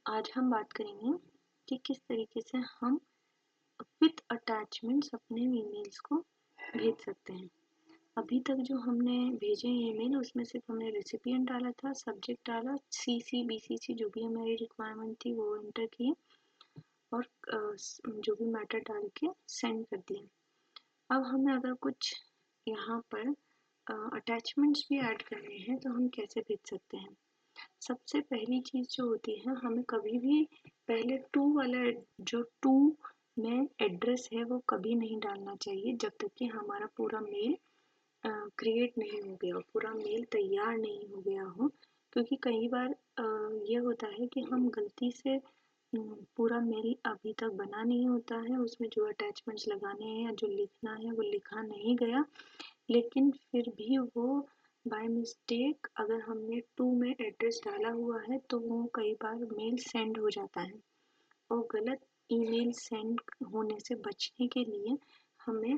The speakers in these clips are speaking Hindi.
आज हम बात करेंगे कि किस तरीके से हम विथ अटैचमेंट्स अपने ईमेल्स को भेज सकते हैं। अभी तक जो हमने भेजे ईमेल उसमें सिर्फ हमने रेसिपिएंट डाला था, सब्जेक्ट डाला, सीसी बीसीसी जो भी हमारी रिक्वायरमेंट थी वो एंटर की और जो भी मैटर डाल के सेंड कर दिया। अब हमें अगर कुछ यहाँ पर अटैचमेंट्स भी ऐड करने हैं तो हम कैसे भेज सकते हैं। सबसे पहली चीज़ जो होती है, हमें कभी भी पहले टू वाला जो टू में एड्रेस है वो कभी नहीं डालना चाहिए जब तक कि हमारा पूरा मेल क्रिएट नहीं हो गया हो, पूरा मेल तैयार नहीं हो गया हो। क्योंकि कई बार ये होता है कि हम गलती से पूरा मेल अभी तक बना नहीं होता है, उसमें जो अटैचमेंट्स लगाने हैं या जो लिखना है वो लिखा नहीं गया, लेकिन फिर भी वो बाय मिस्टेक अगर हमने टू में एड्रेस डाला हुआ है तो वो कई बार मेल सेंड हो जाता है। और गलत ईमेल सेंड होने से बचने के लिए हमें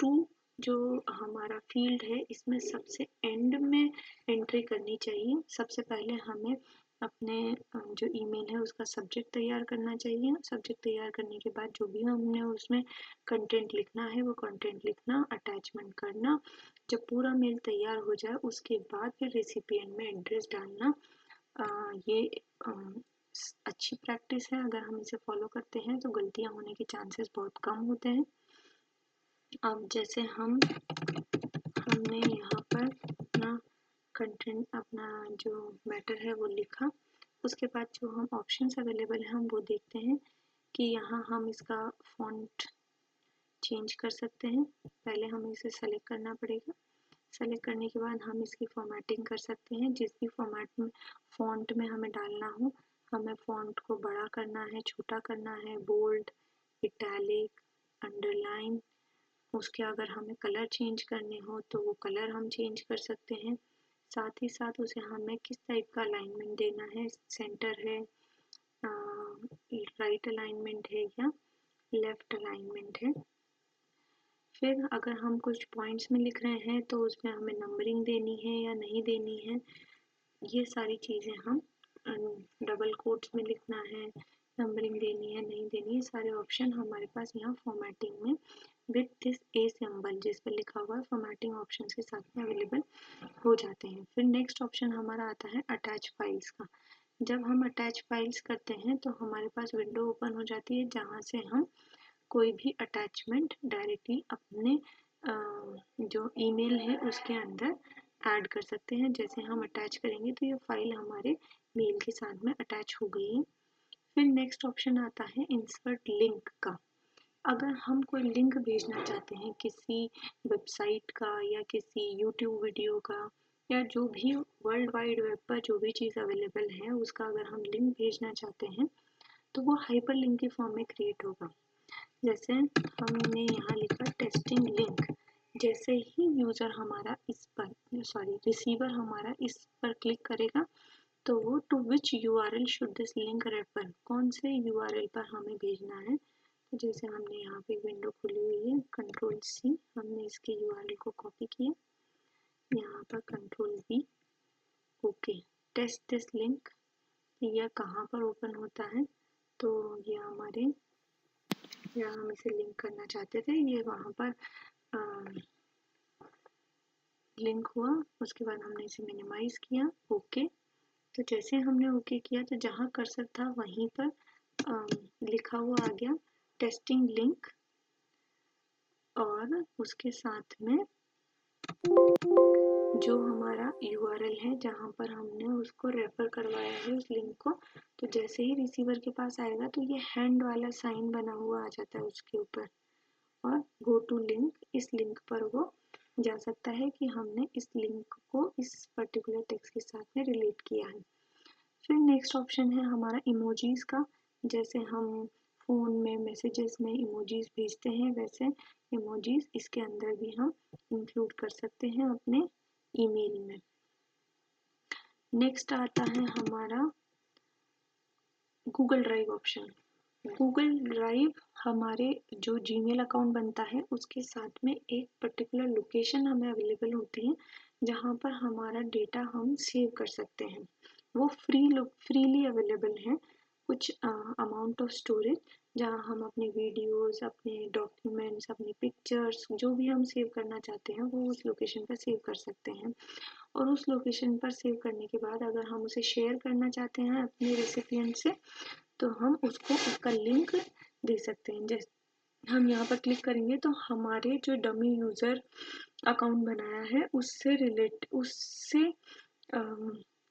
टू जो हमारा फील्ड है इसमें सबसे एंड में एंट्री करनी चाहिए। सबसे पहले हमें अपने जो ईमेल है उसका सब्जेक्ट तैयार करना चाहिए। सब्जेक्ट तैयार करने के बाद जो भी हमने उसमें कंटेंट लिखना है वो कंटेंट लिखना, अटैचमेंट करना। जब पूरा मेल तैयार हो जाए उसके बाद फिर रेसिपिएंट में एड्रेस डालना। ये अच्छी प्रैक्टिस है। अगर हम इसे फॉलो करते हैं तो गलतियां होने के चांसेस बहुत कम होते हैं। अब जैसे हमने यहाँ पर अपना कंटेंट, अपना जो मैटर है वो लिखा, उसके बाद जो हम ऑप्शंस अवेलेबल हैं हम वो देखते हैं कि यहाँ हम इसका फॉन्ट चेंज कर सकते हैं। पहले हमें इसे सेलेक्ट करना पड़ेगा। सेलेक्ट करने के बाद हम इसकी फॉर्मेटिंग कर सकते हैं। जिस भी फॉर्मेट में फॉन्ट में हमें डालना हो, हमें फॉन्ट को बड़ा करना है, छोटा करना है, बोल्ड, इटैलिक, अंडरलाइन। उसके अगर हमें कलर चेंज करने हो तो वो कलर हम चेंज कर सकते हैं। साथ ही साथ उसे हमें किस टाइप का अलाइनमेंट देना है, सेंटर है, राइट अलाइनमेंट है या लेफ्ट अलाइनमेंट है। फिर अगर हम कुछ पॉइंट्स में लिख रहे हैं तो उसमें हमें नंबरिंग देनी है या नहीं देनी है, ये सारी चीज़ें हम डबल कोट्स में लिखना है, नंबरिंग देनी है नहीं देनी है, सारे ऑप्शन हमारे पास यहाँ फॉर्मेटिंग में विथ दिस ए सिंबल जिस पर लिखा हुआ है फॉर्मेटिंग ऑप्शन के साथ में अवेलेबल हो जाते हैं। फिर नेक्स्ट ऑप्शन हमारा आता है अटैच फाइल्स का। जब हम अटैच फाइल्स करते हैं तो हमारे पास विंडो ओपन हो जाती है जहाँ से हम कोई भी अटैचमेंट डायरेक्टली अपने जो ईमेल है उसके अंदर ऐड कर सकते हैं। जैसे हम अटैच करेंगे तो ये फाइल हमारे मेल के साथ में अटैच हो गई है। फिर नेक्स्ट ऑप्शन आता है इंसर्ट लिंक का। अगर हम कोई लिंक भेजना चाहते हैं किसी वेबसाइट का या किसी यूट्यूब वीडियो का या जो भी वर्ल्ड वाइड वेब पर जो भी चीज़ अवेलेबल है उसका अगर हम लिंक भेजना चाहते हैं तो वो हाइपर लिंक के फॉर्म में क्रिएट होगा। जैसे हमने यहाँ लिखा टेस्टिंग लिंक, जैसे ही यूज़र हमारा इस पर रिसीवर हमारा इस पर क्लिक करेगा तो वो to which URL should this link refer, कौन से यूआरएल पर हमें भेजना है। तो जैसे हमने यहाँ पे विंडो खुली हुई है, कंट्रोल सी, हमने इसके यूआरएल को कॉपी किया, यहाँ पर control V, okay, test this link. यह कहाँ पर ओपन होता है, तो ये हमारे यहाँ हम इसे लिंक करना चाहते थे, ये वहाँ पर लिंक हुआ। उसके बाद हमने इसे मिनिमाइज किया, ओके। तो जैसे हमने ओके किया तो जहाँ कर्सर था वहीं पर लिखा हुआ आ गया टेस्टिंग लिंक, और उसके साथ में जो हमारा यूआरएल है जहाँ पर हमने उसको रेफर करवाया है उस लिंक को, तो जैसे ही रिसीवर के पास आएगा तो ये हैंड वाला साइन बना हुआ आ जाता है उसके ऊपर, और गो टू लिंक, इस लिंक पर वो जा सकता है कि हमने इस लिंक को इस पर्टिकुलर टेक्स्ट के साथ में रिलेट किया है। फिर नेक्स्ट ऑप्शन है हमारा इमोजीज का। जैसे हम फ़ोन में मैसेजेस में इमोजीज भेजते हैं वैसे इमोजीज इसके अंदर भी हम इंक्लूड कर सकते हैं अपने ईमेल में। नेक्स्ट आता है हमारा Google drive option. Google drive हमारे जो जीमेल अकाउंट बनता है उसके साथ में एक पर्टिकुलर लोकेशन हमें अवेलेबल होती है जहाँ पर हमारा डेटा हम सेव कर सकते हैं। वो फ्रीली अवेलेबल है। कुछ अमाउंट ऑफ स्टोरेज जहाँ हम अपने वीडियोस, अपने डॉक्यूमेंट्स, अपनी पिक्चर्स जो भी हम सेव करना चाहते हैं वो उस लोकेशन पर सेव कर सकते हैं। और उस लोकेशन पर सेव करने के बाद अगर हम उसे शेयर करना चाहते हैं अपने रेसिपिएंट से तो हम उसको उसका लिंक दे सकते हैं। जैसे हम यहाँ पर क्लिक करेंगे तो हमारे जो डमी यूज़र अकाउंट बनाया है उससे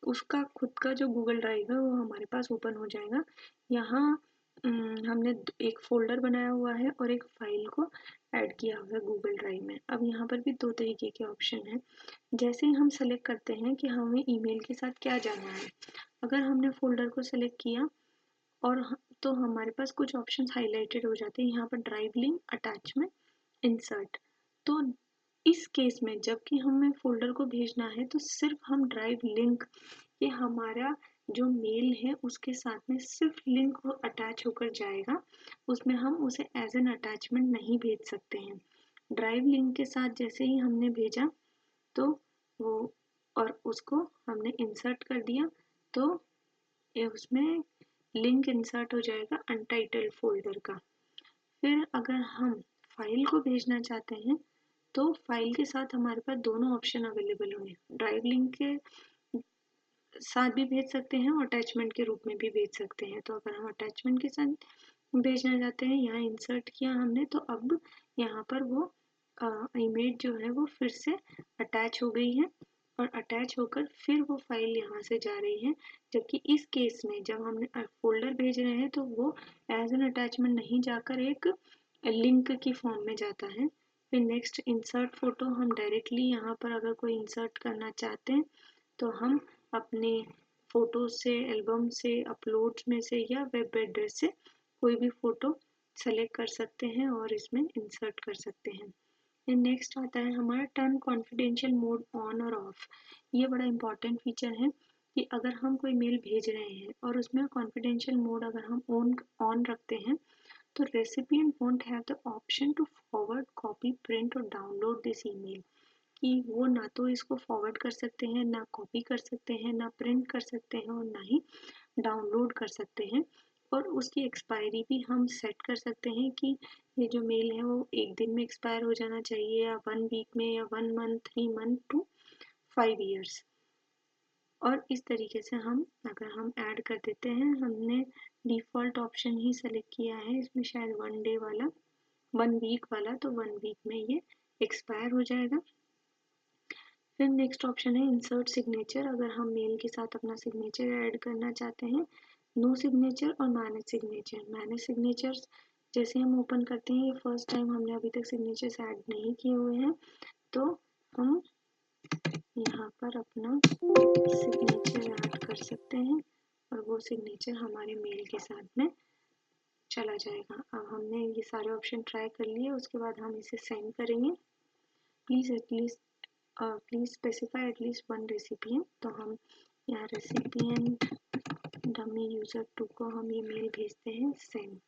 उसका खुद का जो गूगल ड्राइव है वो हमारे पास ओपन हो जाएगा। यहाँ हमने एक फोल्डर बनाया हुआ है और एक फाइल को ऐड किया हुआ है गूगल ड्राइव में। अब यहाँ पर भी दो तरीके के ऑप्शन हैं। जैसे ही हम सेलेक्ट करते हैं कि हमें ईमेल के साथ क्या जाना है, अगर हमने फोल्डर को सेलेक्ट किया और तो हमारे पास कुछ ऑप्शंस हाईलाइटेड हो जाते हैं यहाँ पर ड्राइव लिंक, अटैचमेंट, इंसर्ट। तो इस केस में जबकि हमें फोल्डर को भेजना है तो सिर्फ हम ड्राइव लिंक ये हमारा जो मेल है उसके साथ में सिर्फ लिंक अटैच होकर जाएगा, उसमें हम उसे एज एन अटैचमेंट नहीं भेज सकते हैं। ड्राइव लिंक के साथ जैसे ही हमने भेजा तो वो और उसको हमने इंसर्ट कर दिया तो ये उसमें लिंक इंसर्ट हो जाएगा अनटाइटल्ड फोल्डर का। फिर अगर हम फाइल को भेजना चाहते हैं तो फाइल के साथ हमारे पास दोनों ऑप्शन अवेलेबल होंगे, ड्राइव लिंक के साथ भी भेज सकते हैं और अटैचमेंट के रूप में भी भेज सकते हैं। तो अगर हम अटैचमेंट के साथ भेजना चाहते हैं, यहाँ इंसर्ट किया हमने तो अब यहाँ पर वो इमेज जो है वो फिर से अटैच हो गई है और अटैच होकर फिर वो फाइल यहाँ से जा रही है। जबकि इस केस में जब हमने फोल्डर भेज रहे हैं तो वो एज एन अटैचमेंट नहीं जाकर एक लिंक की फॉर्म में जाता है। फिर नेक्स्ट इंसर्ट फोटो, हम डायरेक्टली यहाँ पर अगर कोई इंसर्ट करना चाहते हैं तो हम अपने फोटो से, एल्बम से, अपलोड्स में से या वेब एड्रेस से कोई भी फोटो सेलेक्ट कर सकते हैं और इसमें इंसर्ट कर सकते हैं। फिर नेक्स्ट आता है हमारा टर्न कॉन्फिडेंशियल मोड ऑन और ऑफ। ये बड़ा इंपॉर्टेंट फीचर है कि अगर हम कोई मेल भेज रहे हैं और उसमें कॉन्फिडेंशियल मोड अगर हम ऑन रखते हैं तो recipient won't have the option to forward, copy, print और डाउनलोड दिस ईमेल। कि वो ना तो इसको फॉरवर्ड कर सकते हैं, ना कॉपी कर सकते हैं, ना प्रिंट कर सकते हैं और ना ही डाउनलोड कर सकते हैं। और उसकी एक्सपायरी भी हम सेट कर सकते हैं कि ये जो मेल है वो एक दिन में एक्सपायर हो जाना चाहिए या 1 वीक में या 1 मंथ, 3 मंथ टू 5 ईयर्स। और इस तरीके से अगर हम ऐड कर देते हैं, हमने डिफ़ॉल्ट ऑप्शन ही सेलेक्ट किया है इसमें शायद 1 डे वाला, 1 वीक वाला, तो 1 वीक में ये एक्सपायर हो जाएगा। फिर नेक्स्ट ऑप्शन है इंसर्ट सिग्नेचर। अगर हम मेल के साथ अपना सिग्नेचर ऐड करना चाहते हैं, नो सिग्नेचर और मैनेज सिग्नेचर। मैनेज सिग्नेचर्स जैसे हम ओपन करते हैं, ये फर्स्ट टाइम हमने अभी तक सिग्नेचर्स ऐड नहीं किए हुए हैं, तो हम यहाँ पर अपना सिग्नेचर ऐड कर सकते हैं और वो सिग्नेचर हमारे मेल के साथ में चला जाएगा। अब हमने ये सारे ऑप्शन ट्राई कर लिए, उसके बाद हम इसे सेंड करेंगे। Please specify at least 1 recipient. तो हम यहाँ रेसिपिएंट डमी यूजर 2 को हम ये मेल भेजते हैं, send.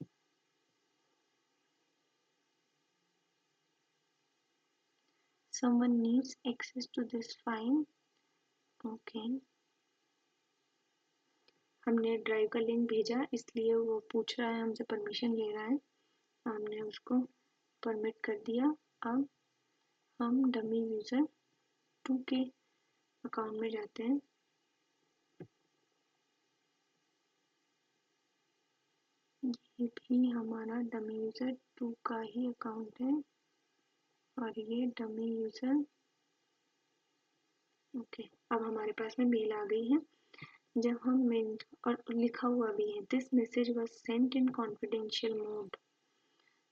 someone needs access to this file। Okay, हमने ड्राइव का लिंक भेजा इसलिए वो पूछ रहा है हमसे, परमिशन ले रहा है, हमने उसको परमिट कर दिया। अब हम डमी यूजर 2 के अकाउंट में जाते हैं। ये भी हमारा डमी यूजर 2 का ही अकाउंट है और ये डमी यूजर। ओके, अब हमारे पास में मेल आ गई है। जब हम मेल और लिखा हुआ भी है this message was sent in confidential mode.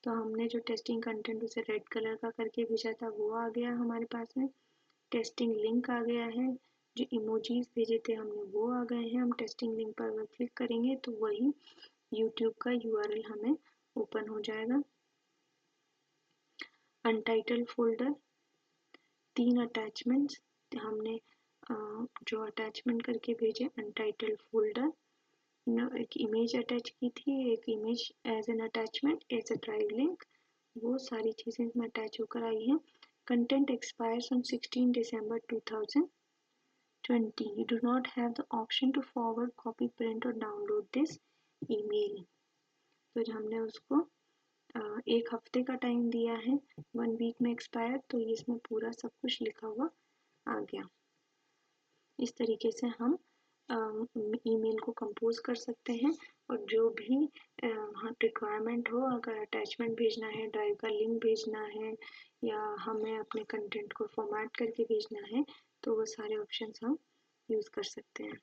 तो हमने जो टेस्टिंग कंटेंट उसे रेड कलर का करके भेजा था वो आ गया हमारे पास में। टेस्टिंग लिंक आ गया है, जो इमोजीज भेजे थे हमने वो आ गए हैं। हम टेस्टिंग लिंक पर अगर क्लिक करेंगे तो वही यूट्यूब का यूआरएल हमें ओपन हो जाएगा। अनटाइटल्ड फोल्डर, 3 अटैचमेंट्स हमने जो अटैचमेंट करके भेजे, अनटाइटल्ड फोल्डर, एक इमेज अटैच की थी, एक image as an attachment, as a drive link, वो सारी चीज़ें इसमें अटैच होकर आई हैं। Content expires on 16 December 2020। You do not have the option to forward, copy, print or download this email. तो जो हमने उसको 1 हफ्ते का टाइम दिया है, 1 वीक में एक्सपायर, तो ये इसमें पूरा सब कुछ लिखा हुआ आ गया। इस तरीके से हम ईमेल को कंपोज कर सकते हैं और जो भी रिक्वायरमेंट हो, अगर अटैचमेंट भेजना है, ड्राइव का लिंक भेजना है या हमें अपने कंटेंट को फॉर्मेट करके भेजना है, तो वो सारे ऑप्शंस हम यूज़ कर सकते हैं।